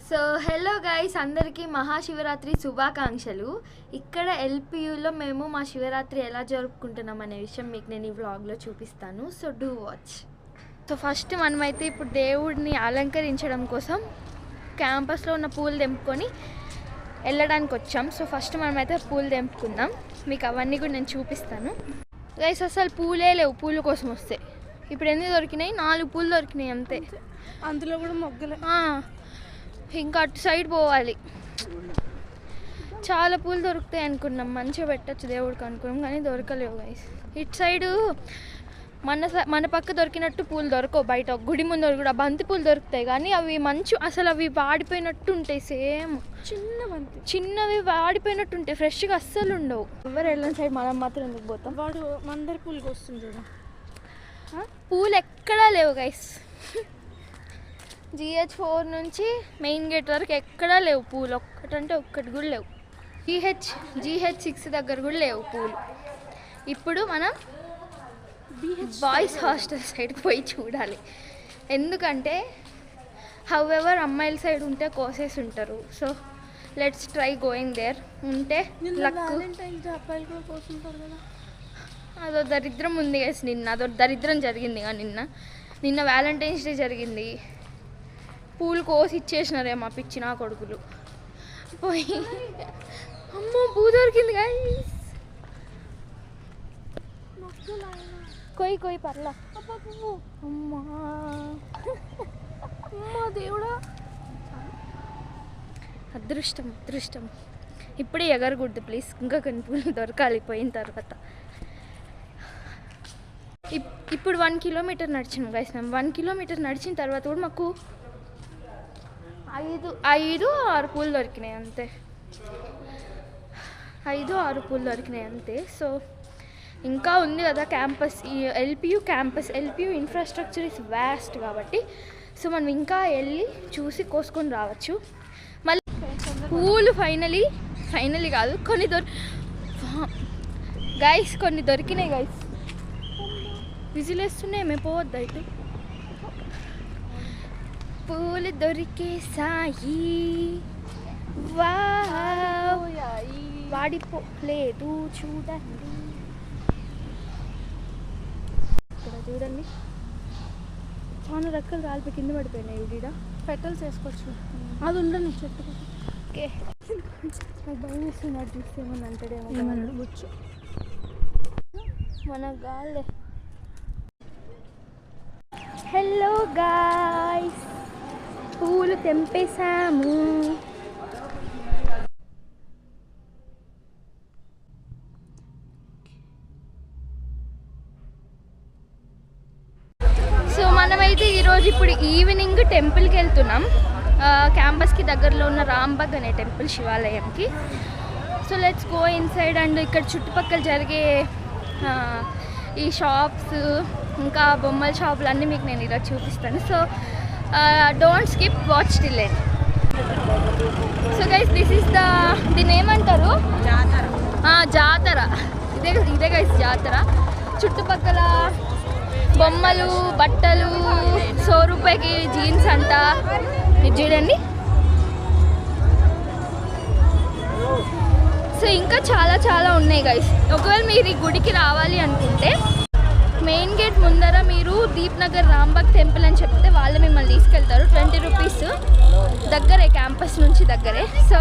So hello guys, అందరికీ మహాశివరాత్రి శుభాకాంక్షలు. ఇక్కడ ఎల్పియూలో మేము మా శివరాత్రి ఎలా జరుపుకుంటున్నాం అనే విషయం మీకు నేను ఈ వ్లాగ్లో చూపిస్తాను. So do watch. So first మనమైతే ఇప్పుడు దేవుడిని అలంకరించడం కోసం క్యాంపస్లో ఉన్న పూలు తెంపుకొని వెళ్ళడానికి వచ్చాం. సో ఫస్ట్ మనమైతే పూలు తెంపుకుందాం. మీకు అవన్నీ కూడా నేను చూపిస్తాను. గైస్ అసలు పూలే లేవు, పూల కోసం వస్తే. ఇప్పుడు ఎన్ని దొరికినాయి? 4 పూలు దొరికినాయి అంతే. అందులో కూడా మొగ్గలే. ఇంకా అటు సైడ్ పోవాలి. చాలా పూలు దొరుకుతాయి అనుకున్నాం, మంచిగా పెట్టచ్చు దేవుడికి అనుకున్నాం, కానీ దొరకలేవు గైస్. ఇటు సైడు మన పక్క దొరికినట్టు పూలు దొరకవు. బయట గుడి ముందు కూడా బంతి పూలు దొరుకుతాయి, కానీ అవి అసలు అవి వాడిపోయినట్టు ఉంటాయి. సేమ్ చిన్నవి వాడిపోయినట్టు ఉంటాయి, ఫ్రెష్గా అస్సలు ఉండవు. ఎవరు వెళ్ళిన సైడ్ మనం మాత్రం ఎందుకు పోతాం? వాడు మందరి పూలు వస్తుంది చూడ. పూలు ఎక్కడా లేవు గైస్. GH4 నుంచి మెయిన్ గేట్ వరకు ఎక్కడా లేవు పూలు. ఒక్కటంటే ఒక్కటి కూడా లేవు. GH6 దగ్గర కూడా లేవు పూలు. ఇప్పుడు మనం బాయ్స్ హాస్టల్ సైడ్కి పోయి చూడాలి. ఎందుకంటే హౌఎవర్ అమ్మాయిల సైడ్ ఉంటే కోసేసి ఉంటారు. So let's try going there. ఉంటే అదో దరిద్రం ఉంది గైస్. అదో దరిద్రం జరిగింది. నిన్న వ్యాలంటైన్స్ డే జరిగింది. పూలు కోసి ఇచ్చేసినారే మా పిచ్చి నా కొడుకులు. పోయి అమ్మో పూ దొరికింది గైస్. కొయ్యి పర్లా. అమ్మా దేవుడా, అదృష్టం. ఇప్పుడే ఎగరకూడదు ప్లీజ్, ఇంకా కొన్ని పూలు దొరకాలి పోయిన తర్వాత. ఇప్పుడు 1 కిలోమీటర్ నడిచినాం గైస్. 1 కిలోమీటర్ నడిచిన తర్వాత కూడా మాకు 5-6 పూలు దొరికినాయి అంతే. 5-6 పూలు దొరికినాయి అంతే. సో ఇంకా ఉంది కదా క్యాంపస్, ఈ ఎల్పియూ ఇన్ఫ్రాస్ట్రక్చర్ ఇస్ వ్యాస్ట్ కాబట్టి సో మనం ఇంకా వెళ్ళి చూసి కోసుకొని రావచ్చు. మళ్ళీ పూలు ఫైనలీ కాదు, కొన్ని కొన్ని దొరికినాయి గైస్. విజిలేస్తున్నాయి, మేము పోవద్దు అయితే. పూలు దొరికేసాయి, వాడిపోలేదు చూడండి. ఇక్కడ చూడండి, చాలా రెక్కలు రాలిపోయి కింద పడిపోయినాయి. ఇక్కడ పెటల్స్ వేసుకోవచ్చు. అది ఉండను చెట్టు. ఓకే, భయం వేస్తున్నాడు చూస్తే ఏమన్నా అంటాడేమో. ఏమన్నా కూర్చో, మన గాలే. హలో గాయ్స్, పూలు తెంపేశాము. సో మనమైతే ఈరోజు ఇప్పుడు ఈవినింగ్ టెంపుల్కి వెళ్తున్నాం. క్యాంపస్కి దగ్గరలో ఉన్న రాంబాగ్ అనే టెంపుల్, శివాలయంకి. So let's go inside. And ఇక్కడ చుట్టుపక్కల జరిగే ఈ షాప్స్, ఇంకా బొమ్మల షాపులు అన్నీ మీకు నేను ఇలా చూపిస్తాను. So don't skip, watch till end. So guys, this is దీన్ని ఏమంటారు? జాతర. ఇదే గైస్ జాతర. చుట్టుపక్కల బొమ్మలు, బట్టలు, 100 రూపాయకి జీన్స్ అంట. ఇది చూడండి. సో ఇంకా చాలా ఉన్నాయి గైస్. ఒకవేళ మీరు ఈ గుడికి రావాలి అనుకుంటే మెయిన్ గేట్ ముందర మీరు దీప్ నగర్ రాంబాగ్ టెంపుల్ అని చెప్తే వాళ్ళు మిమ్మల్ని తీసుకెళ్తారు. 20 రూపీస్, దగ్గరే, క్యాంపస్ నుంచి దగ్గరే. సో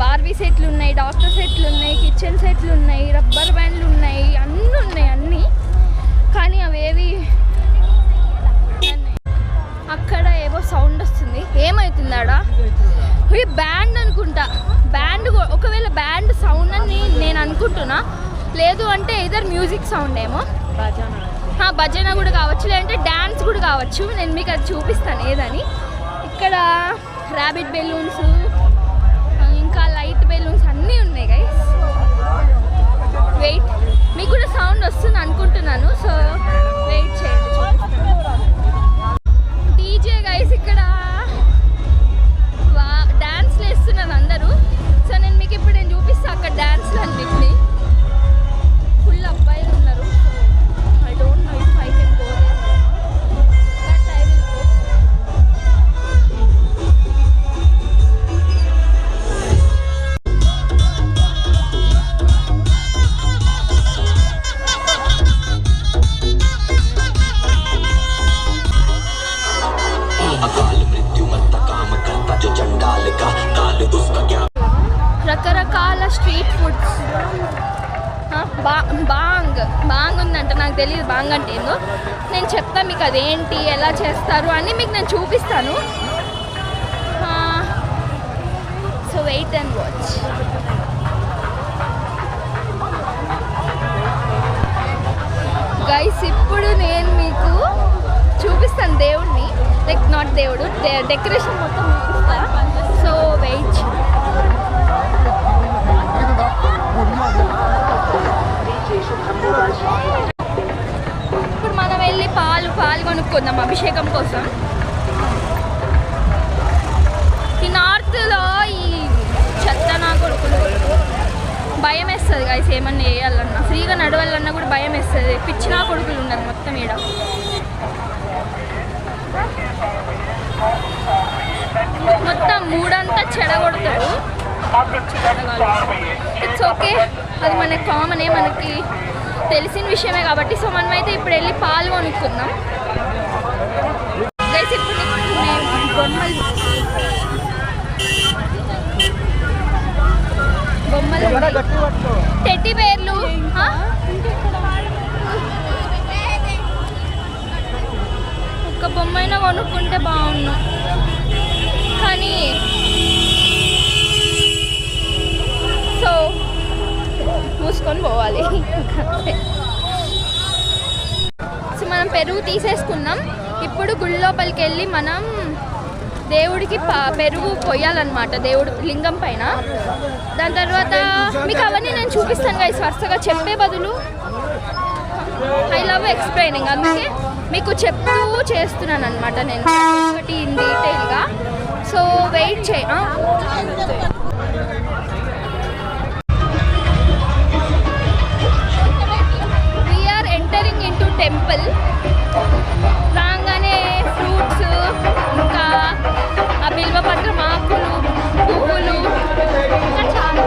బార్బీ సెట్లు ఉన్నాయి, డాక్టర్ సెట్లు ఉన్నాయి, కిచెన్ సెట్లు ఉన్నాయి, రబ్బర్ బ్యాండ్లు ఉన్నాయి, అన్నీ. కానీ అవేవి అక్కడ ఏవో సౌండ్ వస్తుంది. ఏమవుతుంది ఆడ? బ్యాండ్ అనుకుంటా. ఒకవేళ బ్యాండ్ సౌండ్ అని నేను అనుకుంటున్నా. లేదు అంటే ఇదర్ మ్యూజిక్ సౌండ్ ఏమో. భజన కూడా కావచ్చు, లేదంటే డ్యాన్స్ కూడా కావచ్చు. నేను మీకు అది చూపిస్తాను ఏదని. ఇక్కడ ర్యాబిట్ బెలూన్స్, ఇంకా లైట్ బెలూన్స్ అన్నీ ఉన్నాయి గైస్. వెయిట్, మీకు కూడా సౌండ్ వస్తుంది అనుకుంటున్నాను. సో వెయిట్ చేయండి, డీజే గైస్. ఇక్కడ డ్యాన్స్లు వేస్తున్నారు అందరూ. సో నేను చూపిస్తాను అక్కడ డ్యాన్స్లు అన్నిటిని. ఫుల్ అబ్బాయిలు ఉన్నారు. I don't know if I can go there, but I will బాంగ్ ఉందంట. నాకు తెలియదు బాంగ్ అంటే ఏందో. నేను చెప్తాను మీకు అదేంటి, ఎలా చేస్తారు అని మీకు నేను చూపిస్తాను. So wait and watch. Guys ఇప్పుడు నేను మీకు చూపిస్తాను దేవుడిని, లైక్ నాట్ దేవుడు, డెకరేషన్ మొత్తం చూపిస్తా. So wait. ఇప్పుడు మనం వెళ్ళి పాలు కొనుక్కుందాం అభిషేకం కోసం. ఈ నార్త్లో ఈ చెత్త నా కొడుకులు భయం వేస్తుంది గైస్. ఏమన్నా వేయాలన్నా, ఫ్రీగా నడవాలన్నా కూడా భయం వేస్తుంది. పిచ్చినా కొడుకులు ఉన్నారు మొత్తం ఈడ. మొత్తం మూడంతా చెడగొడతాడు. ఇట్స్ ఓకే, అది మనకి కామనే, మనకి తెలిసిన విషయమే కాబట్టి. సో మనమైతే ఇప్పుడు వెళ్ళి పాలు కొనుక్కుందాం గైస్. ఇప్పుడు బొమ్మలు టెడ్డీ బేర్లు, ఒక్క బొమ్మైనా కొనుక్కుంటే బాగున్నాం కానీ. సో మూసుకొని పోవాలి. సో మనం పెరుగు తీసేసుకున్నాం. ఇప్పుడు గుడి లోపలికి వెళ్ళి మనం దేవుడికి పెరుగు పోయాలన్నమాట, దేవుడు లింగం పైన. దాని తర్వాత మీకు అవన్నీ నేను చూపిస్తాను గైస్ వరుసగా, చెప్పే బదులు ఐ లవ్ ఎక్స్ప్లెయినింగ్, అందుకే మీకు చెప్తూ చేస్తున్నాను అనమాట నేను ఒకటి ఇన్ డీటెయిల్గా. సో వెయిట్ చేయ. We're entering into temple. రాగానే ఫ్రూట్స్, ఇంకా ఆ బిల్వపత్రం ఆకులు, పువ్వులు, ఇంకా చాలా.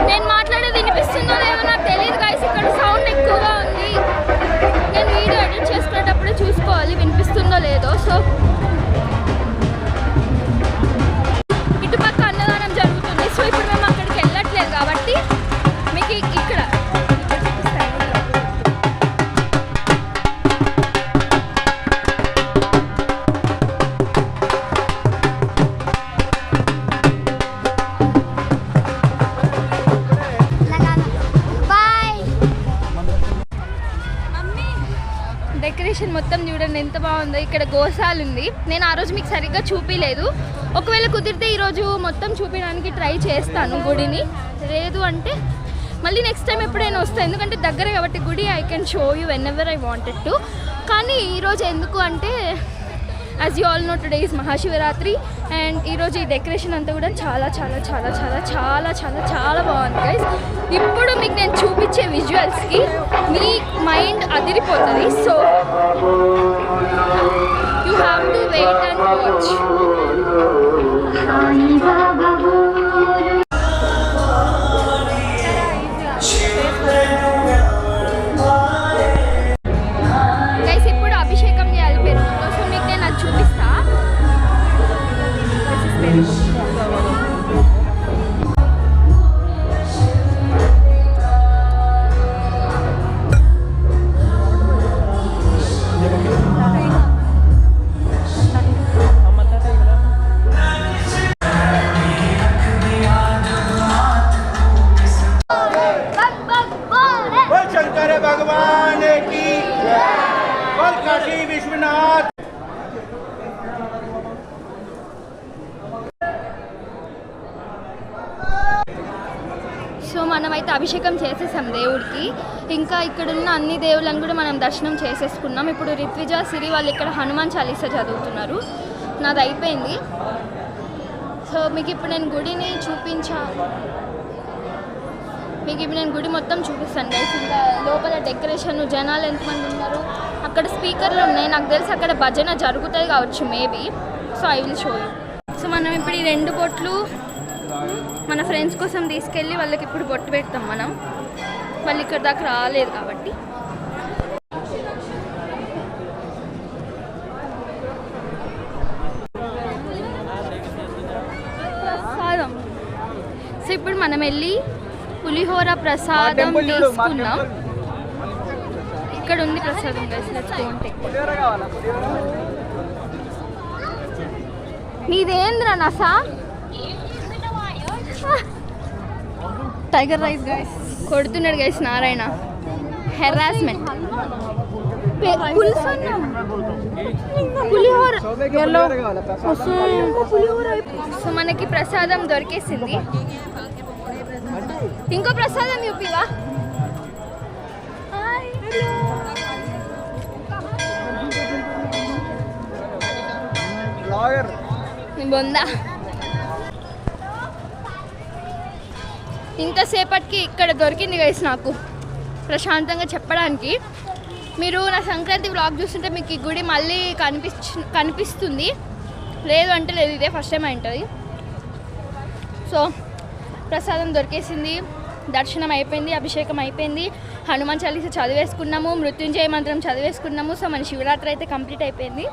నేను మాట్లాడేది వినిపిస్తుందో లేదో నాకు తెలియదు గైస్, ఇక్కడ సౌండ్ ఎక్కువగా ఉంది. నేను వీడియో ఎడిట్ చేసుకునేటప్పుడు చూసుకోవాలి వినిపిస్తుందో లేదో. సో ఇటుపక్క అన్నదానం జరుగుతుంది. సో ఇప్పుడు మేము అక్కడికి వెళ్ళట్లేదు కాబట్టి మీకు ఇక్కడ డెకరేషన్ మొత్తం చూడండి ఎంత బాగుందో. ఇక్కడ గోశాల ఉంది. నేను ఆ రోజు మీకు సరిగ్గా చూపించలేదు. ఒకవేళ కుదిరితే ఈరోజు మొత్తం చూపించడానికి ట్రై చేస్తాను గుడిని. లేదు అంటే మళ్ళీ నెక్స్ట్ టైం ఎప్పుడైనా వస్తాను, ఎందుకంటే దగ్గర కాబట్టి గుడి. I can show you whenever I wanted to. కానీ ఈరోజు ఎందుకు అంటే as you all know today is Mahashivratri and ఈరోజు ఈ డెకరేషన్ అంతా కూడా చాలా చాలా చాలా చాలా చాలా చాలా చాలా బాగుంది గైస్. ఇప్పుడు మీకు నేను చూపించే విజువల్స్కి మీ మైండ్ అదిరిపోతుంది. So you have to wait and watch. Guys ఇప్పుడు అభిషేకం చేయాలి పెరుగుతో. సో మీకు నేను అది చూపిస్తా. शंकर भगवान की बोल काशी विश्वनाथ. సో మనమైతే అభిషేకం చేసేసాం దేవుడికి. ఇంకా ఇక్కడున్న అన్ని దేవుళ్ళని కూడా మనం దర్శనం చేసేసుకున్నాం. ఇప్పుడు రిత్విజ, సిరి వాళ్ళు ఇక్కడ హనుమాన్ చాలీసా చదువుతున్నారు. నాది అయిపోయింది. సో మీకు ఇప్పుడు నేను గుడిని మీకు ఇప్పుడు నేను గుడి మొత్తం చూపిస్తాను గైస్. ఇంకా లోపల డెకరేషన్, జనాలు ఎంతమంది ఉన్నారు, అక్కడ స్పీకర్లు ఉన్నాయి. నాకు తెలిసి అక్కడ భజన జరుగుతుంది కావచ్చు maybe. So I will show you. So మనం ఇప్పుడు ఈ 2 బొట్లు మన ఫ్రెండ్స్ కోసం తీసుకెళ్ళి వాళ్ళకి ఇప్పుడు బొట్టు పెడతాం మనం. వాళ్ళు ఇక్కడ దాకా రాలేదు కాబట్టి. ప్రసాదం. సో ఇప్పుడు మనం వెళ్ళి పులిహోర ప్రసాదం తీసుకున్నాం. ఇక్కడ ఉంది ప్రసాదం గైస్, లెట్స్ గో అంటే. నీదేంద్ర నసా టైగర్ రైస్ గైస్. కొడుతున్నాడు గైస్ నారాయణ. హెరాస్మెంట్. పులిహోర. సో మనకి ప్రసాదం దొరికేసింది. ఇంకో ప్రసాదం చూపివా? బొందా. ఇంతసేపటికి ఇక్కడ దొరికింది గైస్ నాకు ప్రశాంతంగా చెప్పడానికి. మీరు నా సంక్రాంతి వ్లాగ్ చూస్తుంటే మీకు ఈ గుడి మళ్ళీ కనిపిస్తుంది, లేదు అంటే లేదు, ఇదే ఫస్ట్ టైం ఉంటుంది. సో ప్రసాదం దొరికేసింది, దర్శనం అయిపోయింది, అభిషేకం అయిపోయింది, హనుమాన్ చాలీసా చదివేసుకున్నాము, మృత్యుంజయ మంత్రం చదివేసుకున్నాము. సో మన శివరాత్రి అయితే కంప్లీట్ అయిపోయింది.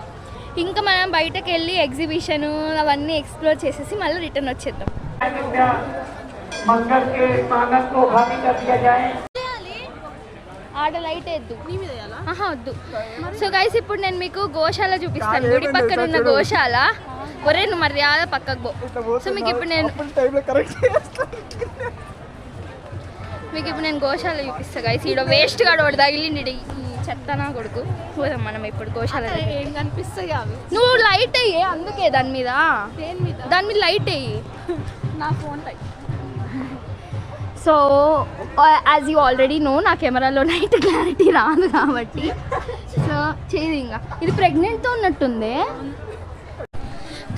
ఇంకా మనం బయటకు వెళ్ళి ఎగ్జిబిషన్ అవన్నీ ఎక్స్ప్లోర్ చేసేసి మళ్ళీ రిటర్న్ వచ్చేద్దాం. ఆడ లైట్ వేద్దు, వద్దు. సో గైస్ ఇప్పుడు నేను మీకు గోశాల చూపిస్తాను, గుడి పక్కన ఉన్న గోశాల. ఒరే నువ్వు మర్యాద పక్కకు పో. సో మీకు ఇప్పుడు నేను గోశాల చూపిస్తాను గైస్. ఈడ వేస్ట్ గా ఒకటి తగిలిండి, ఈ చెత్తనా కొడుకు. పోదాం మనం ఇప్పుడు గోశాల. ఏం కనిపిస్తాయి అవి? నువ్వు లైట్ అయ్యే, అందుకే దాని మీద లైట్ అయ్యి. నా phone light. So as you already know, నా కెమెరాలో నైట్ క్లారిటీ రాదు కాబట్టి సో చేయదు. ఇంకా ఇది ప్రెగ్నెంట్తో ఉన్నట్టుంది.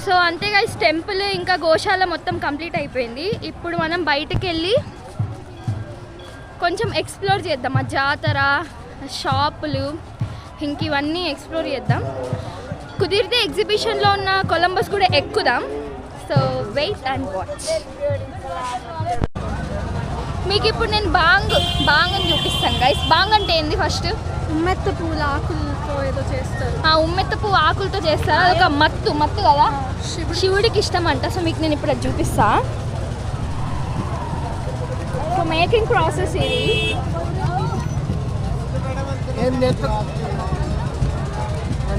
సో అంతే గైస్, టెంపుల్ ఇంకా గోశాల మొత్తం కంప్లీట్ అయిపోయింది. ఇప్పుడు మనం బయటకు వెళ్ళి కొంచెం ఎక్స్ప్లోర్ చేద్దాం. ఆ జాతర, షాపులు, ఇంక ఇవన్నీ ఎక్స్ప్లోర్ చేద్దాం. కుదిరితే ఎగ్జిబిషన్లో ఉన్న కొలంబస్ కూడా ఎక్కుదాం. So wait and watch. మీకు ఇప్పుడు నేను బాంగ్ అని చూపిస్తాను గైస్. బాంగ్ అంటే ఏంది? ఫస్ట్ ఉమ్మెత్త పూల ఆకులతో ఏదో చేస్తారు. ఉమ్మెత్త పువ్వు ఆకులతో చేస్తారు. అదొక మత్తు కదా, శివుడికి ఇష్టం అంట. సో మీకు నేను ఇప్పుడు అది చూపిస్తా. సో మేకింగ్ ప్రాసెస్ ఇది.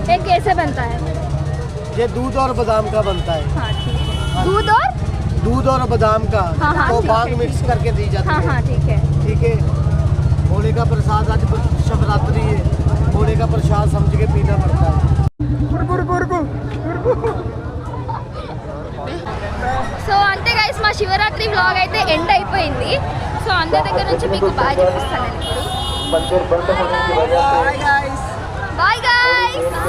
ये कैसे बनता है? ये दूध और बादाम का बनता है। हाँ ठीक है। दूध और बादाम का हाँ, तो ठीक भांग है, मिक्स ठीक करके दी जाती हाँ है। हाँ ठीक है। ठीक है। भोले का प्रसाद, आज शिवरात्रि है, भोले का प्रसाद समझ के पीना पड़ता है। సో అంతే గైస్, మా శివరాత్రి వ్లాగ్ అయితే ఎండ్ అయిపోయింది. సో అందరి దగ్గర నుంచి మీకు బాగా చూపిస్తాను నేను ఇప్పుడు. मंदिर बंद होने की वजह से బాయ్ గైస్.